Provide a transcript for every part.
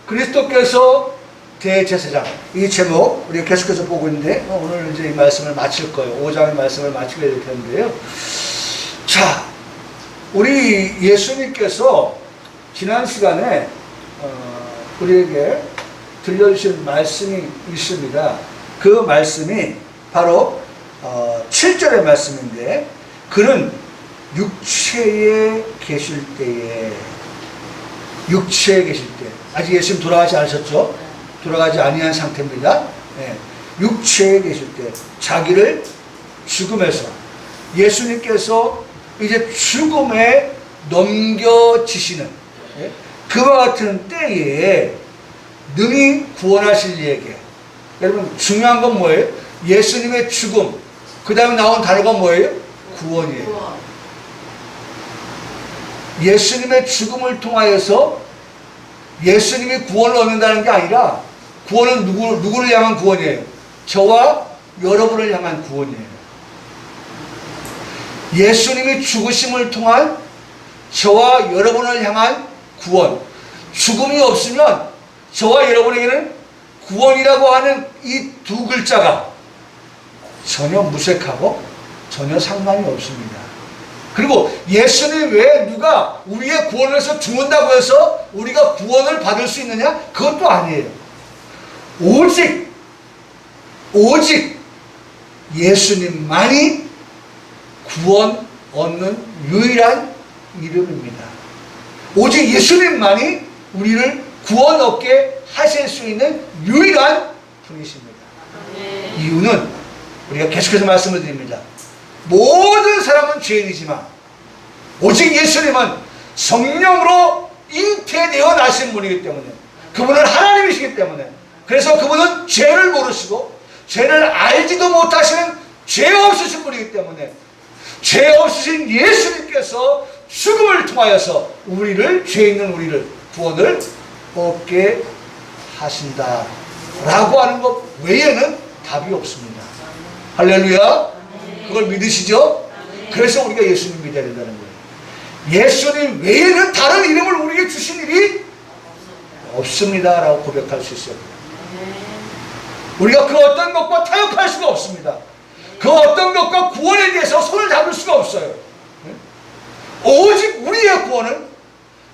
그리스도께서 대제사장, 이 제목 우리가 계속해서 보고 있는데 오늘 이제 이 말씀을 마칠 거예요. 5장의 말씀을 마치게 될 텐데요. 자, 우리 예수님께서 지난 시간에 우리에게 들려주신 말씀이 있습니다. 그 말씀이 바로 7절의 말씀인데, 그는 육체에 계실 때에, 육체에 계실 때, 아직 예수님 돌아가지 않으셨죠? 돌아가지 아니한 상태입니다. 네. 육체에 계실 때 자기를 죽음에서, 예수님께서 이제 죽음에 넘겨지시는 그와 같은 때에 능히 구원하실 이에게, 여러분 중요한 건 뭐예요? 예수님의 죽음, 그 다음에 나온 단어가 뭐예요? 구원이에요. 예수님의 죽음을 통하여서 예수님이 구원을 얻는다는 게 아니라, 구원은 누구를 향한 구원이에요? 저와 여러분을 향한 구원이에요. 예수님이 죽으심을 통한 저와 여러분을 향한 구원. 죽음이 없으면 저와 여러분에게는 구원이라고 하는 이 두 글자가 전혀 무색하고 전혀 상관이 없습니다. 그리고 예수님 외에 누가 우리의 구원을 해서 죽는다고 해서 우리가 구원을 받을 수 있느냐? 그것도 아니에요. 오직 예수님만이 구원 얻는 유일한 이름입니다. 오직 예수님만이 우리를 구원 얻게 하실 수 있는 유일한 분이십니다. 이유는 우리가 계속해서 말씀을 드립니다. 모든 사람은 죄인이지만 오직 예수님은 성령으로 잉태되어 나신 분이기 때문에, 그분은 하나님이시기 때문에, 그래서 그분은 죄를 모르시고 죄를 알지도 못하시는 죄 없으신 분이기 때문에, 죄 없으신 예수님께서 죽음을 통하여서 죄 있는 우리를 구원을 얻게 하신다라고 하는 것 외에는 답이 없습니다. 할렐루야. 그걸 믿으시죠? 그래서 우리가 예수님 믿어야 된다는 거예요. 예수님 외에는 다른 이름을 우리에게 주신 일이 없습니다 라고 고백할 수 있어요. 우리가 그 어떤 것과 타협할 수가 없습니다. 그 어떤 것과 구원에 대해서 손을 잡을 수가 없어요. 오직 우리의 구원은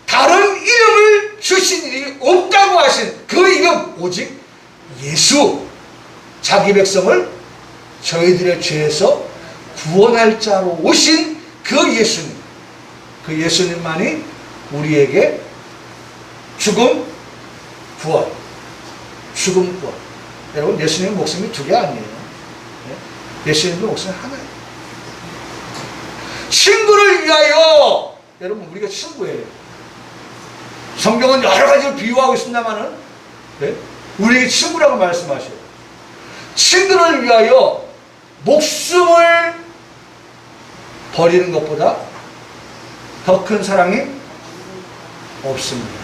다른 이름을 주신 일이 없다고 하신 그 이름, 오직 예수, 자기 백성을 저희들의 죄에서 구원할 자로 오신 그 예수님, 그 예수님만이 우리에게 죽음, 구원. 여러분, 예수님의 목숨이 두 개 아니에요. 예수님의 목숨이 하나예요. 친구를 위하여, 여러분 우리가 친구예요. 성경은 여러 가지를 비유하고 있습니다만은 우리에게 친구라고 말씀하셔요. 친구를 위하여 목숨을 버리는 것보다 더 큰 사랑이 없습니다.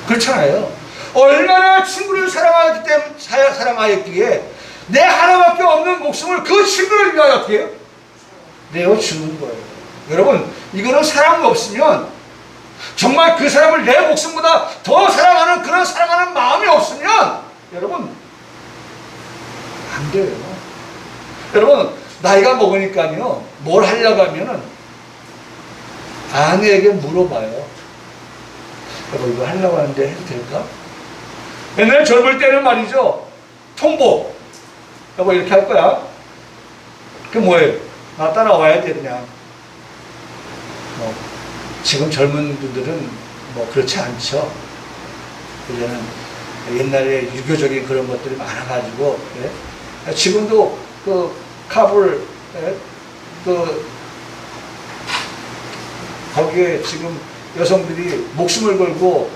그렇잖아요. 얼마나 친구를 사랑하였기에 내 하나밖에 없는 목숨을 그 친구를 위하여 어떻게 해요? 내어 주는 거예요. 여러분, 이거는 사랑이 없으면, 정말 그 사람을 내 목숨보다 더 사랑하는 그런 사랑하는 마음이 없으면, 여러분 안 돼요. 여러분, 나이가 먹으니까요, 뭘 하려고 하면은 아내에게 물어봐요. 여보, 이거 하려고 하는데 해도 될까? 옛날에 젊을 때는 말이죠, 통보. 여보, 이렇게 할 거야. 그게 뭐예요? 나 따라와야 돼, 그냥. 지금 젊은 분들은 그렇지 않죠. 이제는 옛날에 유교적인 그런 것들이 많아가지고, 지금도 카불, 거기에 지금 여성들이 목숨을 걸고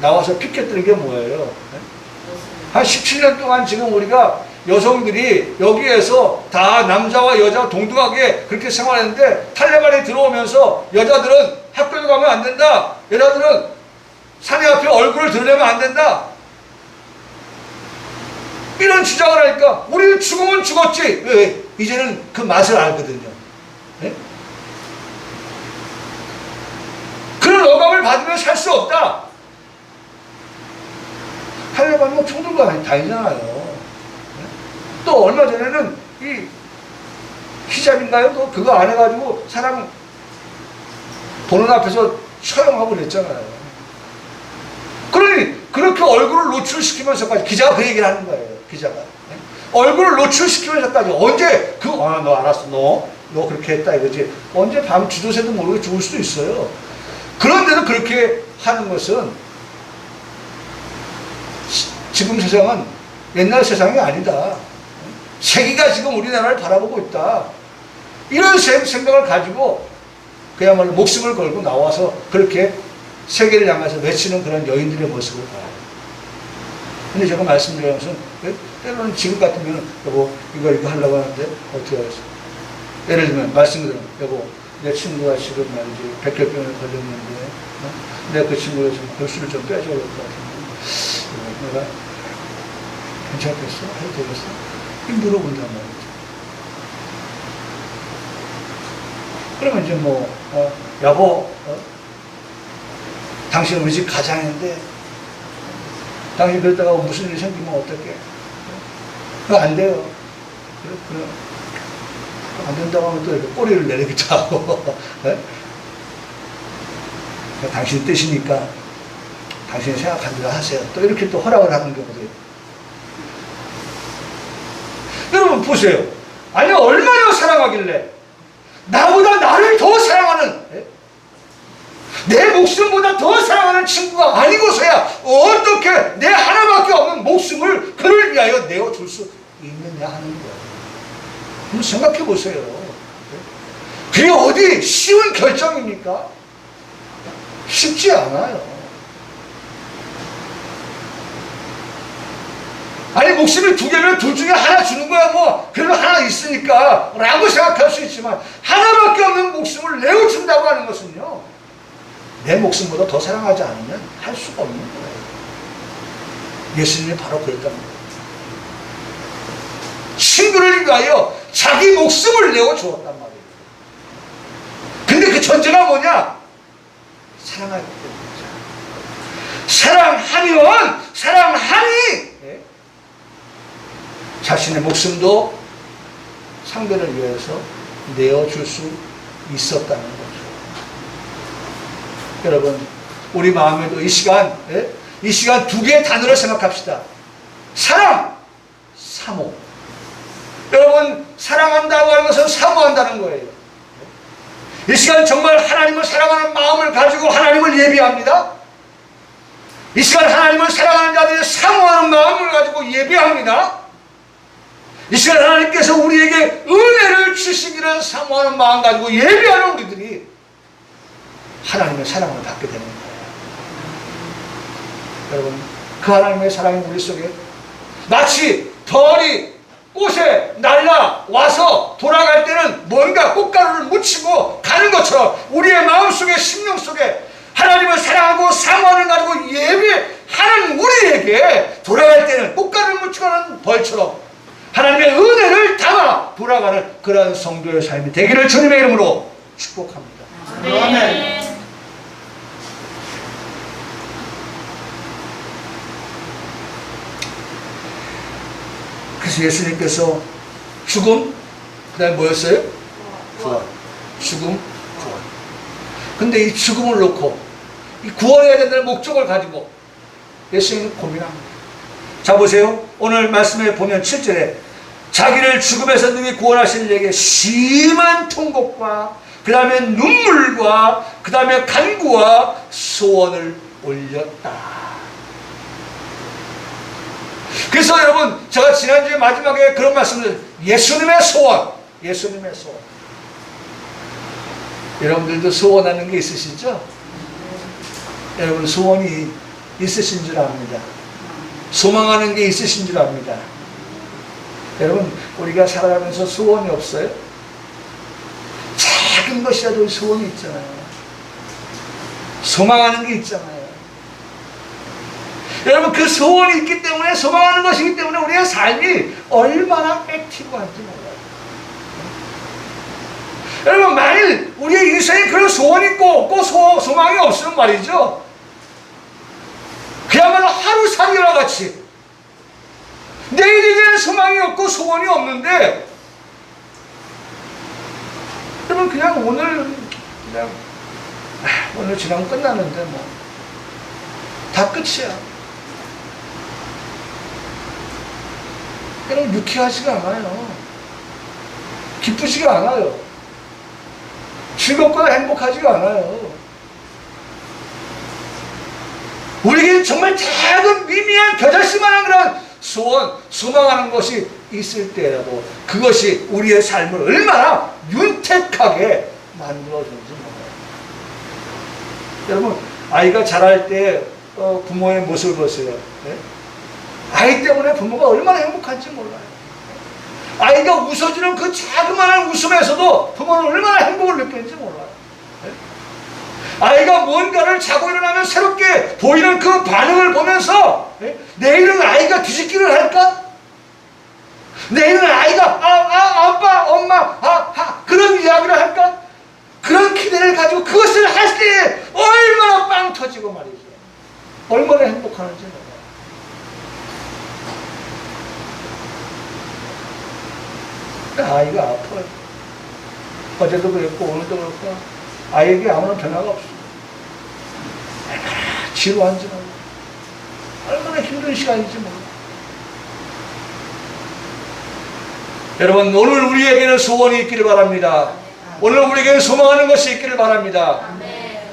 나와서 피켓 드는 게 뭐예요? 한 17년 동안 지금 우리가 여성들이 여기에서 다 남자와 여자와 동등하게 그렇게 생활했는데, 탈레반이 들어오면서 여자들은 학교에 가면 안 된다, 여자들은 사내 앞에 얼굴을 드러내면 안 된다, 이런 주장을 하니까 우리는 죽으면 죽었지, 왜? 이제는 그 맛을 알거든요. 그런 억압을 받으면 살 수 없다. 받으면 총 들고 다니잖아요. 또 얼마 전에는 이 히잡인가요? 또 그거 안 해가지고 사람 보는 앞에서 처형하고 그랬잖아요. 그러니 그렇게 얼굴을 노출시키면서까지 기자가 그 얘기를 하는 거예요. 기자가 얼굴을 노출시키면서까지 언제 너 알았어 너 그렇게 했다 이거지. 언제 밤 주도새도 모르게 죽을 수도 있어요. 그런데도 그렇게 하는 것은 지금 세상은 옛날 세상이 아니다. 세계가 지금 우리나라를 바라보고 있다. 이런 생각을 가지고 그야말로 목숨을 걸고 나와서 그렇게 세계를 향해서 외치는 그런 여인들의 모습을 봐요. 근데 제가 말씀드린 것은 때로는 지금 같으면 여보 이거 하려고 하는데 어떻게 하겠어? 예를 들면 말씀드리면 여보 내 친구가 지금 말이지 백혈병에 걸렸는데 내가 그 친구가 좀 골수를 좀 빼줘야 될 것 같은데 내가 괜찮겠어? 해도 되겠어? 물어본단 말이죠. 그러면 이제 여보 당신 우리 집 가장인데 당신 그러다가 무슨 일이 생기면 어떡해? 그거 안 돼요. 그래. 안 된다고 하면 또 이렇게 꼬리를 내리기도 하고 당신 뜻이니까 당신이 생각한 대로 하세요. 또 이렇게 또 허락을 하는 경우도 있고. 여러분 보세요. 아니 얼마나 사랑하길래 나보다 나를 더 사랑하는 내 목숨보다 더 사랑하는 친구가 아니고서야 어떻게 내 하나밖에 없는 목숨을 그를 위하여 내어줄 수 있느냐 하는 거예요. 한번 생각해 보세요. 그게 어디 쉬운 결정입니까? 쉽지 않아요. 아니 목숨이 두 개면 둘 중에 하나 주는 거야 그래도 하나 있으니까 라고 생각할 수 있지만 하나밖에 없는 목숨을 내어준다고 하는 것은요 내 목숨보다 더 사랑하지 않으면 할 수가 없는 거예요. 예수님이 바로 그랬단 말이에요. 친구를 위하여 자기 목숨을 내어주었단 말이에요. 근데 그 전제가 뭐냐? 사랑하기 때문이죠. 사랑하니 자신의 목숨도 상대를 위해서 내어줄 수 있었다는 거죠. 여러분 우리 마음에도 이 시간 두 개의 단어를 생각합시다. 사랑, 사모. 여러분 사랑한다고 하는 것은 사모한다는 거예요. 이 시간 정말 하나님을 사랑하는 마음을 가지고 하나님을 예비합니다. 이 시간 하나님을 사랑하는 자들이 사모하는 마음을 가지고 예비합니다. 이 시간 하나님께서 우리에게 은혜를 주시기를 사모하는 마음 가지고 예비하는 우리들이 하나님의 사랑을 받게 되는 거예요. 여러분 그 하나님의 사랑이 우리 속에 마치 벌이 꽃에 날라와서 돌아갈 때는 뭔가 꽃가루를 묻히고 가는 것처럼 우리의 마음속에 심령 속에 하나님을 사랑하고 사모하는 가지고 예비하는 우리에게 돌아갈 때는 꽃가루를 묻히고 가는 벌처럼 하나님의 은혜를 담아 돌아가는 그런 성도의 삶이 되기를 주님의 이름으로 축복합니다. 아멘. 그래서 예수님께서 죽음, 그 다음에 뭐였어요? 구원. 죽음, 구원. 근데 이 죽음을 놓고 이 구원해야 된다는 목적을 가지고 예수님은 고민합니다. 자 보세요. 오늘 말씀에 보면 7절에 자기를 죽음에서 능히 구원하신 이에게 심한 통곡과 그 다음에 눈물과 그 다음에 간구와 소원을 올렸다. 그래서 여러분 제가 지난주에 마지막에 그런 말씀을 예수님의 소원 여러분들도 소원하는 게 있으시죠? 여러분 소원이 있으신 줄 압니다. 소망하는 게 있으신 줄 압니다. 여러분 우리가 살아가면서 소원이 없어요? 작은 것이라도 소원이 있잖아요. 소망하는 게 있잖아요. 여러분 그 소원이 있기 때문에 소망하는 것이기 때문에 우리의 삶이 얼마나 액티브한지 몰라요. 여러분 만일 우리의 인생에 그런 소원이 있고 없고 소망이 없으면 말이죠 그야말로 하루살이와 같이 소망이 없고 소원이 없는데, 여러분 그냥 오늘 오늘 지나면 끝나는데 뭐 다 끝이야. 여러분 유쾌하지가 않아요. 기쁘지가 않아요. 즐겁거나 행복하지가 않아요. 우리에게는 정말 작은 미미한 겨자씨만한 그런 소원, 소망하는 것이 있을 때라도 그것이 우리의 삶을 얼마나 윤택하게 만들어주는지 몰라요. 여러분 아이가 자랄 때 부모의 모습을 보세요. 네? 아이 때문에 부모가 얼마나 행복한지 몰라요. 아이가 웃어주는 그 자그마한 웃음에서도 부모는 얼마나 행복을 느끼는지 몰라요. 네? 아이가 뭔가를 자고 일어나면 새롭게 보이는 그 반응을 보면서 네? 내일은 아이가 뒤집기를 할까? 내일은 아이가 아빠 엄마 그런 이야기를 할까? 그런 기대를 가지고 그것을 할 때 얼마나 빵 터지고 말이죠. 얼마나 행복하는지 몰라요. 아이가 아파요. 어제도 그랬고 오늘도 그렇고 아이에게 아무런 변화가 없어요. 얼마나 지루한지 몰라요. 얼마나 힘든 시간인지 몰라요. 여러분 오늘 우리에게는 소원이 있기를 바랍니다. 오늘 우리에게는 소망하는 것이 있기를 바랍니다.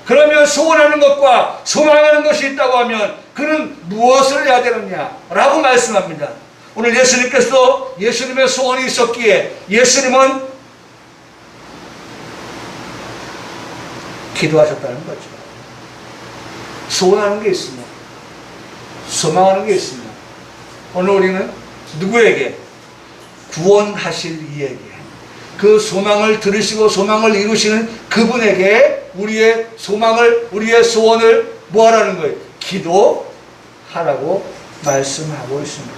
그러면 소원하는 것과 소망하는 것이 있다고 하면 그는 무엇을 해야 되느냐 라고 말씀합니다. 오늘 예수님께서도 예수님의 소원이 있었기에 예수님은 기도하셨다는 거죠. 소원하는 게 있으면 소망하는 게 있으면 오늘 우리는 누구에게? 구원하실 이에게, 그 소망을 들으시고 소망을 이루시는 그분에게 우리의 소망을, 우리의 소원을 뭐 하라는 거예요? 기도하라고 말씀하고 있습니다.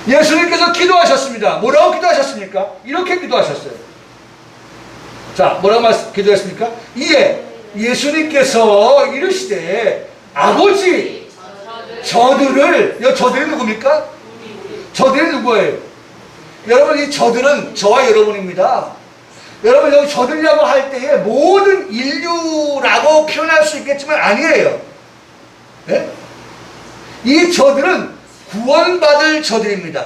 예수님께서 기도하셨습니다. 뭐라고 기도하셨습니까? 이렇게 기도하셨어요. 자, 뭐라고 기도했습니까? 이에 예수님께서 이르시되 아버지 저들이 누굽니까? 저들이 누구예요? 여러분 이 저들은 저와 여러분입니다. 여러분 여기 저들이라고 할 때에 모든 인류라고 표현할 수 있겠지만 아니에요. 네? 이 저들은 구원받을 저들입니다.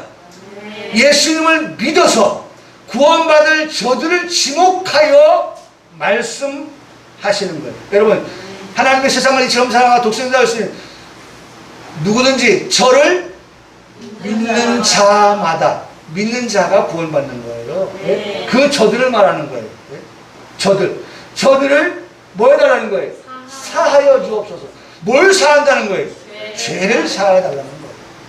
예수님을 믿어서 구원받을 저들을 지목하여 말씀하시는 거예요. 여러분 하나님의 세상을 이처럼 사랑하고 독생자를 쓰는 누구든지 저를 믿는 자마다, 믿는 자가 구원받는 거예요. 네. 그 저들을 말하는 거예요. 네. 저들을 뭐 해달라는 거예요? 사하여 주옵소서. 뭘 사한다는 거예요? 죄를 사하여 달라는 거예요.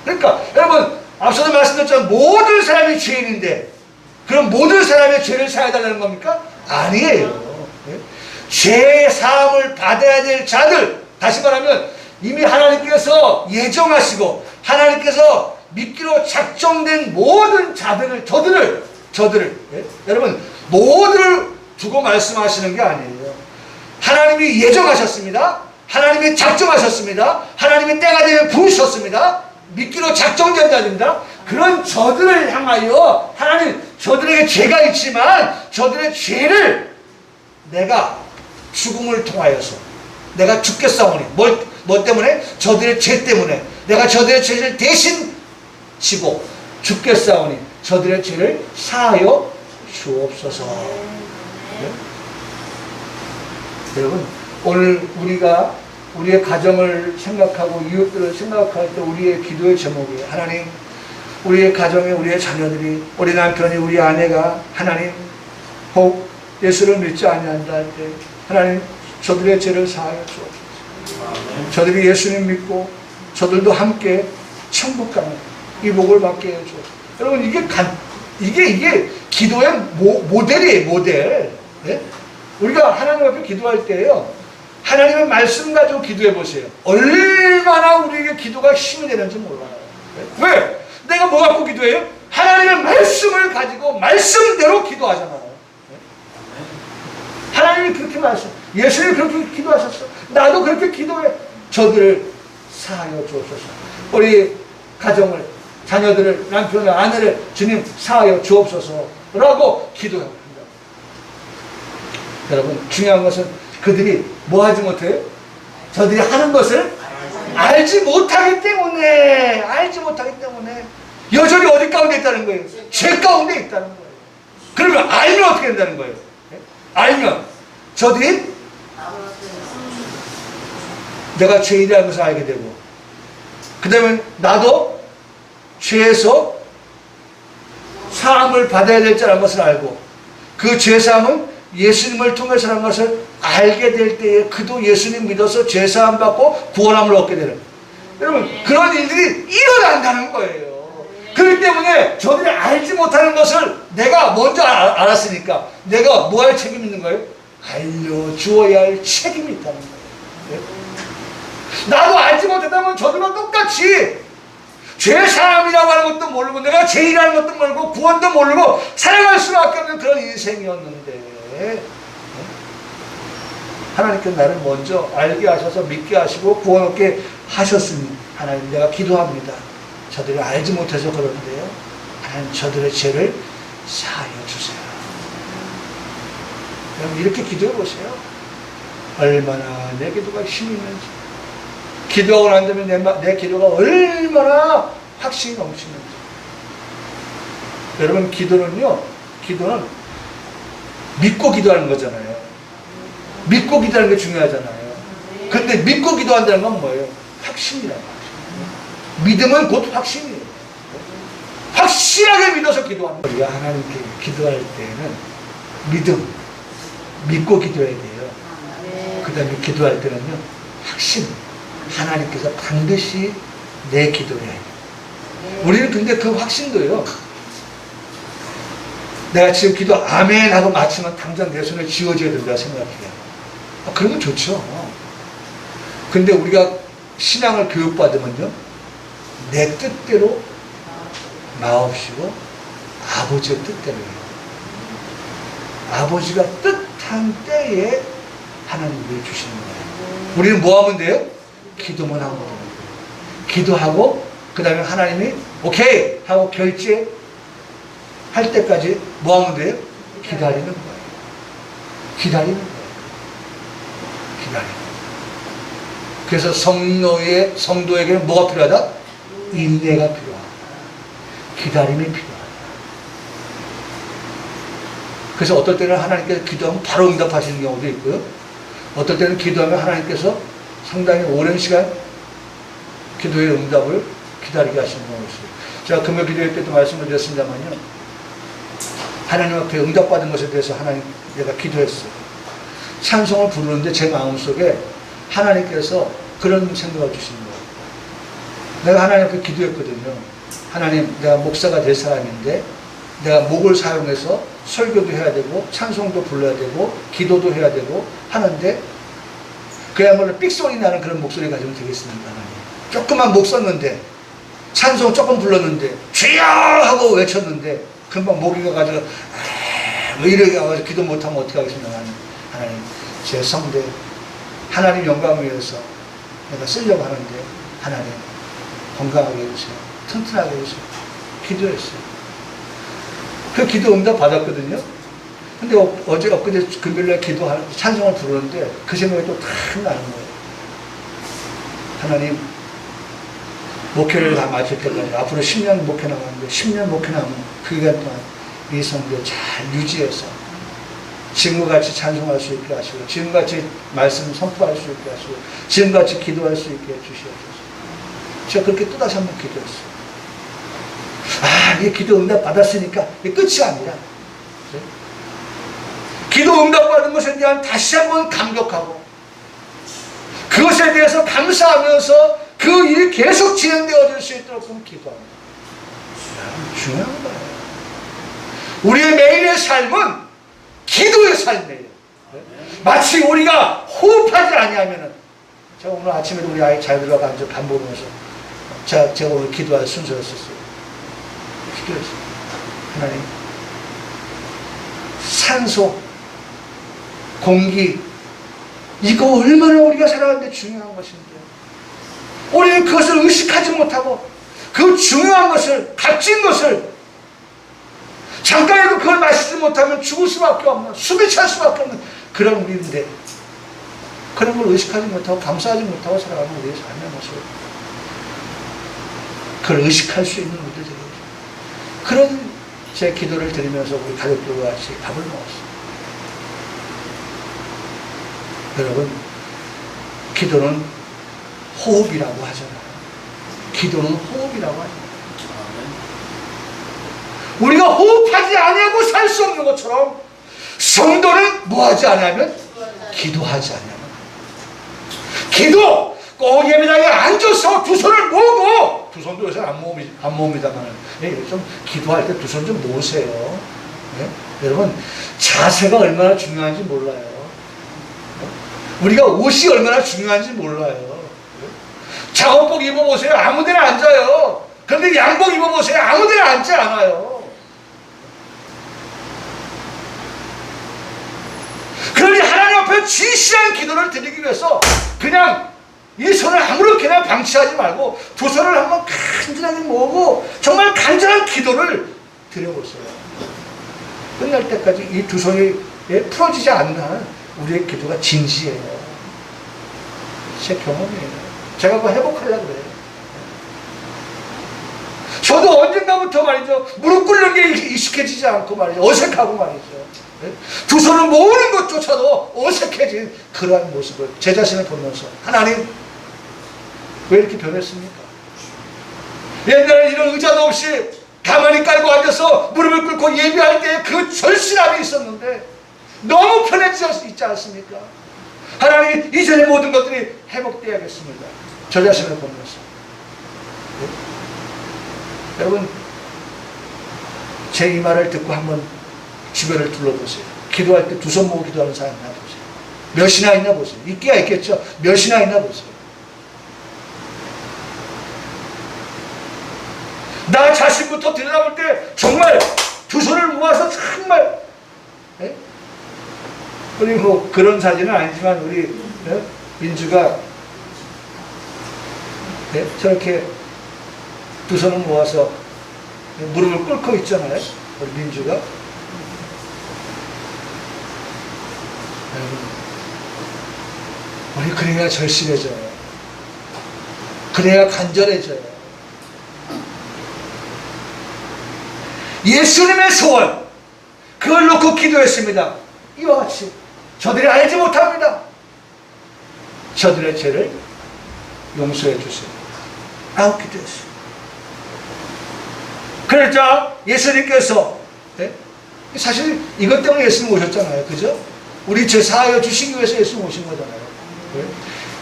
그러니까 여러분 앞서도 말씀드렸지만 모든 사람이 죄인인데 그럼 모든 사람의 죄를 사하여 달라는 겁니까? 아니에요. 네. 죄 사함을 받아야 될 자들, 다시 말하면 이미 하나님께서 예정하시고 하나님께서 믿기로 작정된 모든 자들을, 저들을 예? 여러분 모두를 두고 말씀하시는 게 아니에요. 하나님이 예정하셨습니다. 하나님이 작정하셨습니다. 하나님이 때가 되면 부르셨습니다. 믿기로 작정된 자들입니다. 그런 저들을 향하여 하나님 저들에게 죄가 있지만 저들의 죄를 내가 죽음을 통하여서 내가 죽겠사오니 뭐 때문에? 저들의 죄 때문에 내가 저들의 죄를 대신 지고 죽겠사오니 저들의 죄를 사하여 주옵소서. 네? 여러분 오늘 우리가 우리의 가정을 생각하고 이웃들을 생각할 때 우리의 기도의 제목이 하나님 우리의 가정에 우리의 자녀들이 우리 남편이 우리 아내가 하나님 혹 예수를 믿지 아니한다 할 때 하나님 저들의 죄를 사하여 주옵소서. 저들이 예수님 믿고 저들도 함께 천국 가는 이 복을 받게 해 주옵소서. 여러분 이게 기도의 모델이에요. 모델. 네? 우리가 하나님 앞에 기도할 때요 하나님의 말씀 가지고 기도해 보세요. 얼마나 우리에게 기도가 힘이 되는지 몰라요. 네? 왜? 내가 뭐 갖고 기도해요? 하나님의 말씀을 가지고 말씀대로 기도하잖아요. 네? 하나님이 그렇게 말씀, 예수님이 그렇게 기도하셨어. 나도 그렇게 기도해. 저들을 사하여 주옵소서. 우리 가정을 자녀들을, 남편을, 아내를 주님 사하여 주옵소서라고 기도합니다. 여러분, 중요한 것은 그들이 뭐 하지 못해요? 저들이 하는 것을 알지 못하기 때문에, 여전히 어디 가운데 있다는 거예요? 죄 가운데 있다는 거예요. 그러면 알면 어떻게 된다는 거예요? 알면 저들이 내가 죄인이라는 것을 알게 되고, 그 다음에 나도 죄에서 사함을 받아야 될 자라는 것을 알고, 그 죄사함은 예수님을 통해서라는 것을 알게 될 때에 그도 예수님 믿어서 죄사함 받고 구원함을 얻게 되는, 여러분, 그런 일들이 일어난다는 거예요. 그렇기 때문에 저들이 알지 못하는 것을 내가 먼저 알았으니까 내가 뭐 할 책임이 있는 거예요? 알려주어야 할 책임이 있다는 거예요. 나도 알지 못했다면 저들과 똑같이 죄사함이라고 하는 것도 모르고, 내가 죄인이라는 것도 모르고, 구원도 모르고 살아갈 수밖에 없는 그런 인생이었는데, 하나님께서 나를 먼저 알게 하셔서 믿게 하시고 구원 얻게 하셨으니, 하나님, 내가 기도합니다. 저들이 알지 못해서 그러는데요, 하나님, 저들의 죄를 사하여 주세요. 여러분, 이렇게 기도해 보세요. 얼마나 내 기도가 힘이 있는지, 기도하고 난 다음에 내 기도가 얼마나 확신이 넘치는지. 여러분, 기도는 믿고 기도하는 거잖아요. 믿고 기도하는 게 중요하잖아요. 근데 믿고 기도한다는 건 뭐예요? 확신이란 말이에요. 믿음은 곧 확신이에요. 확실하게 믿어서 기도하는 거예요. 우리가 하나님께 기도할 때는 믿고 기도해야 돼요. 그 다음에 기도할 때는요, 확신. 하나님께서 반드시 내 기도를 해요. 우리는 근데 그 확신도요, 내가 지금 기도 아멘 하고 마치면 당장 내 손에 쥐어져야 된다 생각해요. 그러면 좋죠. 근데 우리가 신앙을 교육받으면요, 내 뜻대로 마옵시고 아버지의 뜻대로 해요. 아버지가 뜻한 때에 하나님이 주시는 거예요. 우리는 뭐 하면 돼요? 기도만 하면 돼요. 기도하고 그 다음에 하나님이 오케이 하고 결제할 때까지 뭐 하면 돼요? 기다리는 거예요. 기다리는 거예요. 그래서 성도에게는 뭐가 필요하다? 인내가 필요하다. 기다림이 필요하다. 그래서 어떨 때는 하나님께서 기도하면 바로 응답하시는 경우도 있고요, 어떨 때는 기도하면 하나님께서 상당히 오랜 시간 기도의 응답을 기다리게 하시는 경우가 있어요. 제가 금요 기도회 때도 말씀을 드렸습니다만요, 하나님 앞에 응답받은 것에 대해서 하나님, 내가 기도했어요. 찬송을 부르는데 제 마음속에 하나님께서 그런 생각을 주시는 거예요. 내가 하나님 앞에 기도했거든요. 하나님, 내가 목사가 될 사람인데 내가 목을 사용해서 설교도 해야 되고 찬송도 불러야 되고 기도도 해야 되고 하는데, 그야말로 삑소리 나는 그런 목소리 가지면 되겠습니까? 하나님, 조금만 목 썼는데, 찬송 조금 불렀는데 주여 하고 외쳤는데 금방 목이 가가지고 뭐 이렇게 가가지고 기도 못하면 어떻게 하겠습니까? 하나님, 제 성대 하나님 영광을 위해서 내가 쓰려고 하는데 하나님 건강하게 해주세요. 튼튼하게 해주세요. 기도했어요. 그 기도 응답 받았거든요. 근데 엊그제 금요일날 찬송을 부르는데 그 생각이 또 탁 나는 거예요. 하나님, 목회를 다 마칠 때까지 앞으로 10년 목회 나가는데 10년 목회 나면 그 기간 동안 이 성도 잘 유지해서 지금같이 찬송할 수 있게 하시고, 지금같이 말씀 선포할 수 있게 하시고, 지금같이 기도할 수 있게 해주시옵소서. 제가 그렇게 또다시 한번 기도했어요. 이 기도 응답 받았으니까 이게 끝이 아니라, 기도 응답 받은 것에 대한 다시 한번 감격하고, 그것에 대해서 감사하면서 그 일이 계속 진행되어질 수 있도록 기도합니다. 중요한 거예요. 우리의 매일의 삶은 기도의 삶이에요. 마치 우리가 호흡하지 아니하면은, 제가 오늘 아침에도 우리 아이 잘 들어가 앉아 밥 먹으면서 제가 오늘 기도할 순서였었어요. 기도했어요. 하나님, 산소, 공기, 이거 얼마나 우리가 살아가는데 중요한 것인데 우리는 그것을 의식하지 못하고 그 중요한 것을, 값진 것을 잠깐이라도 그걸 마시지 못하면 죽을 수밖에 없는, 숨이 찰 수밖에 없는 그런 우리인데, 그런 걸 의식하지 못하고 감사하지 못하고 살아가는 우리의 삶의 모습, 그걸 의식할 수 있는 우리들이, 그런 제 기도를 드리면서 우리 가족들과 같이 밥을 먹었어요. 여러분, 기도는 호흡이라고 하잖아요. 기도는 호흡이라고 하잖아요. 우리가 호흡하지 아니하고 살 수 없는 것처럼 성도는 뭐하지 아니하면 기도하지 아니하면. 기도! 꼭 예배당에 앉아서 두 손을 모으고, 두 손도 요새 안 모읍니다만, 좀 기도할 때 두 손 좀 모으세요. 네? 여러분, 자세가 얼마나 중요한지 몰라요. 우리가 옷이 얼마나 중요한지 몰라요. 작업복 입어보세요. 아무 데나 앉아요. 그런데 양복 입어보세요. 아무 데나 앉지 않아요. 그러니 하나님 앞에 진실한 기도를 드리기 위해서 그냥 이 손을 아무렇게나 방치하지 말고 두 손을 한번 간절하게 모으고 정말 간절한 기도를 드려보세요. 끝날 때까지 이 두 손이 풀어지지 않는 한 우리의 기도가 진지해요. 제 경험이에요. 제가 그거 회복하려고 그래요. 저도 언젠가부터 말이죠, 무릎 꿇는 게 익숙해지지 않고 말이죠, 어색하고 말이죠, 두 손을 모으는 것조차도 어색해진 그러한 모습을 제 자신을 보면서, 하나님 왜 이렇게 변했습니까? 옛날에 이런 의자도 없이 가만히 깔고 앉아서 무릎을 꿇고 예배할 때 그 절실함이 있었는데 너무 편해져 있지 않습니까? 하나님, 이전의 모든 것들이 회복되어야겠습니다. 저 자신을 보면서. 네? 여러분, 제 이 말을 듣고 한번 주변을 둘러보세요. 기도할 때 두 손 모으고 기도하는 사람 있나 보세요. 몇이나 있나 보세요. 있기야 있겠죠. 몇이나 있나 보세요. 나 자신부터 들여다볼 때 정말 두 손을 모아서 정말, 네? 우리 뭐 그런 사진은 아니지만 우리 민주가 저렇게 두 손을 모아서 무릎을 꿇고 있잖아요. 우리 민주가. 여러분, 우리 그래야 절실해져요. 그래야 간절해져요. 예수님의 소원, 그걸 놓고 기도했습니다. 이와 같이 저들이 알지 못합니다. 저들의 죄를 용서해 주세요. 라고 기도했어요. 그러자 예수님께서, 사실 이것 때문에 예수님 오셨잖아요. 그죠? 우리 죄 사하여 주시기 위해서 예수님 오신 거잖아요.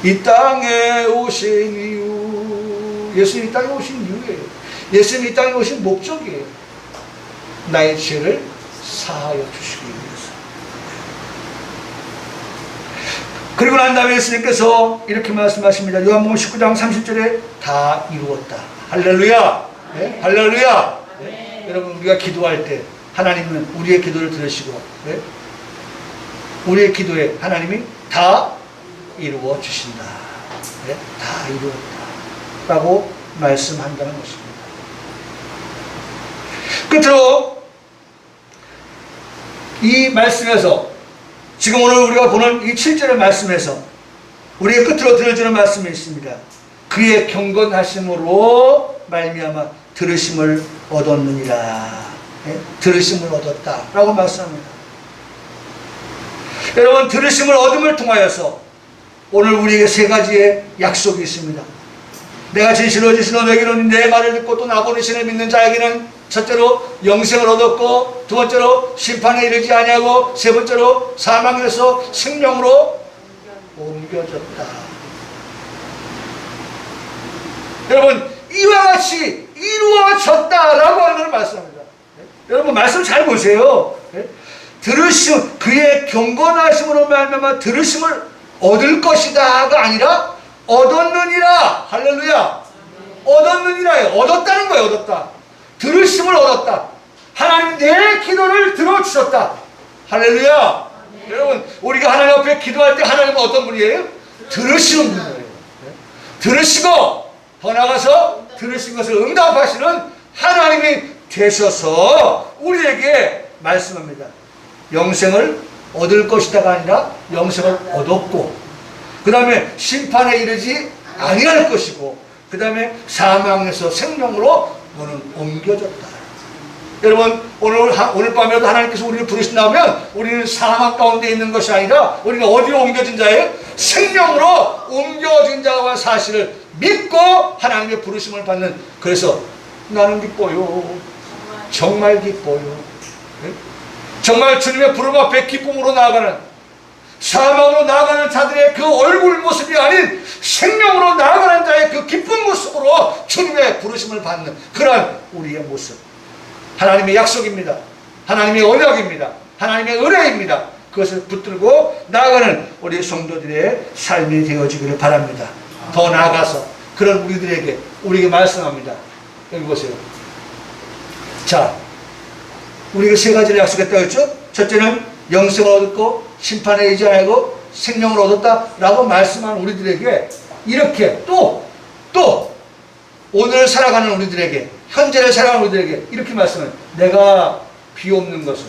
이 땅에 오신 이유, 예수님 이 땅에 오신 이유예요. 예수님 이 땅에 오신 목적이에요. 나의 죄를 사하여 주시기 위해서. 그리고 난 다음에 예수님께서 이렇게 말씀하십니다. 요한복음 19장 30절에 다 이루었다. 할렐루야. 네? 할렐루야. 네? 여러분, 우리가 기도할 때 하나님은 우리의 기도를 들으시고, 네? 우리의 기도에 하나님이 다 이루어 주신다. 네? 다 이루었다. 라고 말씀한다는 것입니다. 끝으로 이 말씀에서, 지금 오늘 우리가 보는 이 7절의 말씀에서 우리의 끝으로 들어주는 말씀이 있습니다. 그의 경건하심으로 말미암아 들으심을 얻었느니라. 네? 들으심을 얻었다 라고 말씀합니다. 여러분, 들으심을 얻음을 통하여서 오늘 우리에게 세 가지의 약속이 있습니다. 내가 진실로 진실로 너희는 내 말을 듣고 또 나 보내시는 믿는 자에게는 첫째로 영생을 얻었고, 두 번째로 심판에 이르지 아니하고, 세 번째로 사망에서 생명으로 옮겨졌다. 여러분, 이와 같이 이루어졌다라고 하는 걸 말씀합니다. 여러분, 말씀 잘 보세요. 들으심, 그의 경건하심으로 말미암아 들으심을 얻을 것이다가 아니라 얻었느니라. 할렐루야. 얻었느니라요. 얻었다는 거예요. 얻었다. 들으심을 얻었다. 하나님 내 기도를 들어주셨다. 할렐루야. 네. 여러분, 우리가 하나님 앞에 기도할 때 하나님은 어떤 분이에요? 들으시는 분이에요. 들으시고 더 나아가서 들으신 것을 응답하시는 하나님이 되셔서 우리에게 말씀합니다. 영생을 얻을 것이다가 아니라 영생을 얻었고, 그 다음에 심판에 이르지 아니할 것이고, 그 다음에 사망에서 생명으로 너는 옮겨졌다. 여러분, 오늘 밤에도 하나님께서 우리를 부르신다면 우리는 사망 가운데 있는 것이 아니라 우리는 어디로 옮겨진 자예요? 생명으로 옮겨진 자와 사실을 믿고 하나님의 부르심을 받는, 그래서 나는 기뻐요. 정말 기뻐요. 정말 주님의 부름 앞에 기쁨으로 나아가는, 사망으로 나아가는 자들의 그 얼굴 모습이 아닌 생명으로 나아가는 자의 그 기쁜 모습으로 주님의 부르심을 받는 그러한 우리의 모습, 하나님의 약속입니다. 하나님의 언약입니다. 하나님의 은혜입니다. 그것을 붙들고 나아가는 우리 성도들의 삶이 되어지기를 바랍니다. 더 나아가서 그런 우리에게 말씀합니다. 여기 보세요. 자, 우리가 세 가지를 약속했다고 했죠? 첫째는 영생을 얻었고 심판에 이르지 아니하고 생명을 얻었다라고 말씀한 우리들에게 이렇게 또 오늘 살아가는 우리들에게, 현재를 살아가는 우리들에게 이렇게 말씀을, 내가 비옵는 것은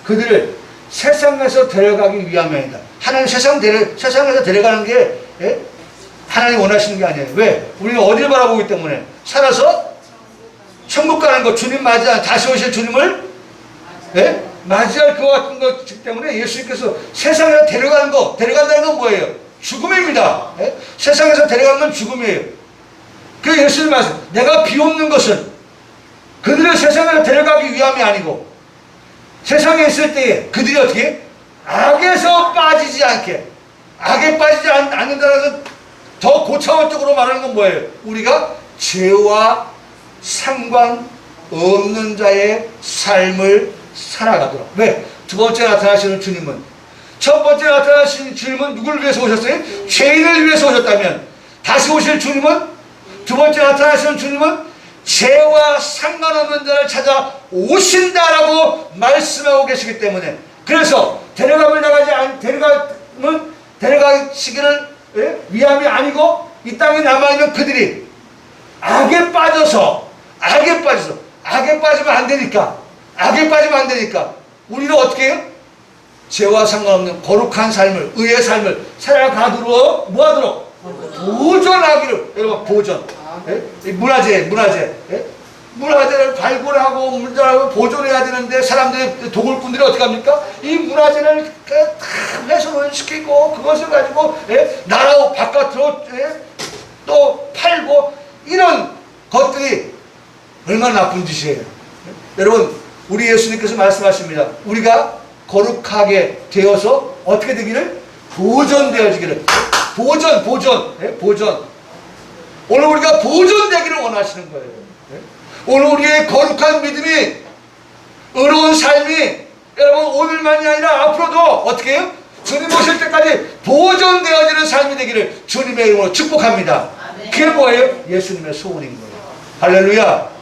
그들을 세상에서 데려가기 위함이다. 하나님 세상에서 데려가는 게 하나님 원하시는 게 아니에요. 왜? 우리는 어디를 바라보기 때문에, 살아서 천국 가는 것, 주님 다시 오실 주님을 맞이할 것 같은 것 때문에 예수님께서 세상에서 데려간다는 건 뭐예요? 죽음입니다. 세상에서 데려가는 건 죽음이에요. 그 예수님 말씀, 내가 비옵는 것은 그들을 세상에서 데려가기 위함이 아니고, 세상에 있을 때에 그들이 어떻게? 악에서 빠지지 않게, 악에 빠지지 않는다는 것은 더 고차원적으로 말하는 건 뭐예요? 우리가 죄와 상관없는 자의 삶을 살아가도록. 왜? 두 번째 나타나시는 주님은, 첫 번째 나타나시는 주님은 누구를 위해서 오셨어요? 죄인을 위해서 오셨다면, 다시 오실 주님은, 두 번째 나타나시는 주님은 죄와 상관없는 자를 찾아 오신다라고 말씀하고 계시기 때문에, 그래서 데려가시기를 위함이 아니고, 이 땅에 남아있는 그들이 악에 빠지면 안 되니까 우리는 어떻게 해요? 죄와 상관없는 거룩한 삶을, 의의 삶을 살아가도록 뭐하도록? 보존하기를. 여러분, 보존. 문화재를 발굴하고 문화재를 보존해야 되는데, 사람들이, 도굴꾼들이 어떻게 합니까? 이 문화재를 다 훼손을 시키고 그것을 가지고 나라 바깥으로 또 팔고, 이런 것들이 얼마나 나쁜 짓이에요. 여러분, 우리 예수님께서 말씀하십니다. 우리가 거룩하게 되어서 어떻게 되기를? 보존되어지기를. 보존. 오늘 우리가 보존되기를 원하시는 거예요. 오늘 우리의 거룩한 믿음이, 의로운 삶이, 여러분 오늘만이 아니라 앞으로도 어떻게 해요? 주님 오실 때까지 보존되어지는 삶이 되기를 주님의 이름으로 축복합니다. 그게 뭐예요? 예수님의 소원인 거예요. 할렐루야.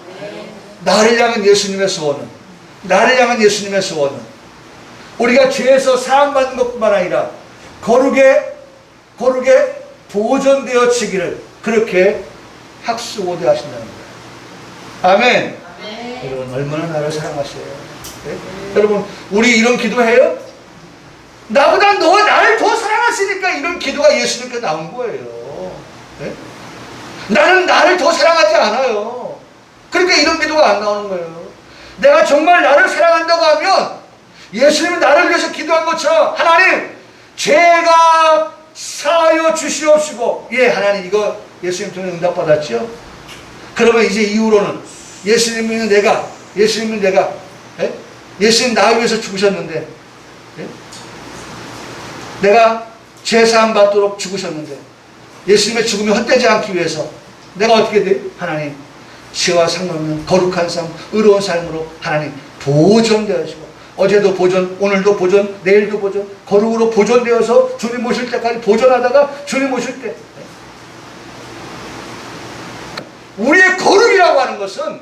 나를 향한 예수님의 소원은 우리가 죄에서 사함받는 것뿐만 아니라 거룩에 보존되어지기를 그렇게 학수고대 하신다는 거예요. 아멘. 여러분, 얼마나 나를 사랑하셔요. 여러분, 우리 이런 기도해요? 나보다 나를 더 사랑하시니까 이런 기도가 예수님께 나온 거예요. 나는 나를 더 사랑하지 않아요. 그러니까 이런 기도가 안 나오는 거예요. 내가 정말 나를 사랑한다고 하면 예수님은 나를 위해서 기도한 것처럼, 하나님, 죄가 사하여 주시옵시고, 하나님, 이거 예수님 통해 응답받았죠? 그러면 이제 이후로는 예수님 나 위해서 죽으셨는데, 내가 죄사함 받도록 죽으셨는데, 예수님의 죽음이 헛되지 않기 위해서 내가 어떻게 돼? 하나님, 죄와 상관없는 거룩한 삶, 의로운 삶으로 하나님 보존되어지고, 어제도 보존, 오늘도 보존, 내일도 보존, 거룩으로 보존되어서 주님 모실 때까지 보존하다가 주님 모실 때, 우리의 거룩이라고 하는 것은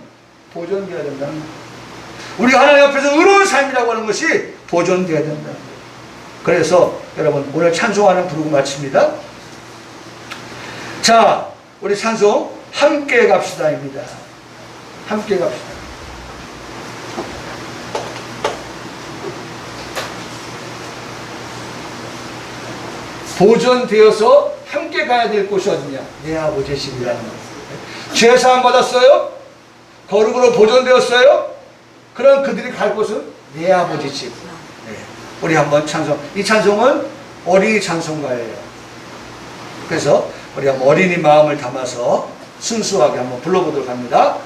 보존되어야 된다는 거예요. 우리가 하나님 앞에서 의로운 삶이라고 하는 것이 보존되어야 된다는 거예요. 그래서 여러분, 오늘 찬송하는 부르고 마칩니다. 자, 우리 찬송 함께 갑시다입니다. 함께 갑시다. 보존되어서 함께 가야 될 곳이 어디냐? 내 아버지의 집이라는 거예요. 죄 사함 받았어요? 거룩으로 보존되었어요? 그럼 그들이 갈 곳은 내 아버지 집. 네. 우리 한번 찬송. 이 찬송은 어린이 찬송가예요. 그래서 우리 한번 어린이 마음을 담아서 순수하게 한번 불러보도록 합니다.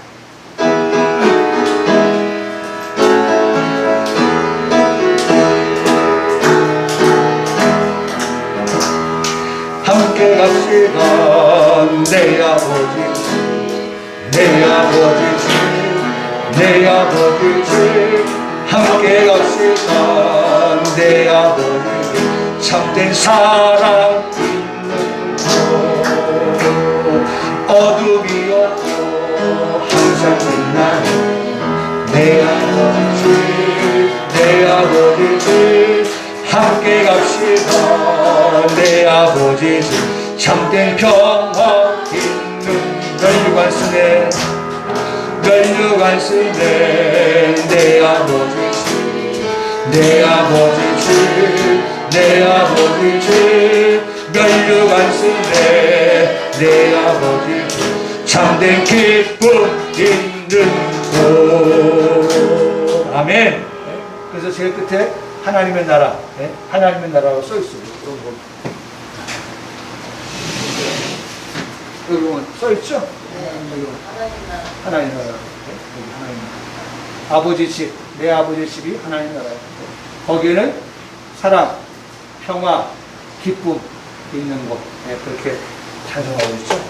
함께 갑시다. 내 아버지 집, 내 아버지 집, 내 아버지 집. 함께 갑시다. 내 아버지 집, 참된 사랑 있는 곳, 어둠이 없고 항상 빛나는 내 아버지 집, 내 아버지 집. 함께 갑시다. 내 아버지 집, 참된 평화 있는 널육안 쓰네, 널육안 쓰네. 내 아버지 집, 내 아버지 집, 내 아버지 집. 널육안 쓰네. 내 아버지 집, 참된 기쁨 있는 곳. 아멘. 그래서 제일 끝에 하나님의 나라, 네? 하나님의 나라로 써 있어요. 여기 써 있죠? 네. 하나님 나라. 네? 여기 하나님 나라. 아버지 집, 내 아버지 집이 하나님 나라예요. 거기에는 사랑, 평화, 기쁨 있는 곳. 네? 그렇게 찬송하고 있죠.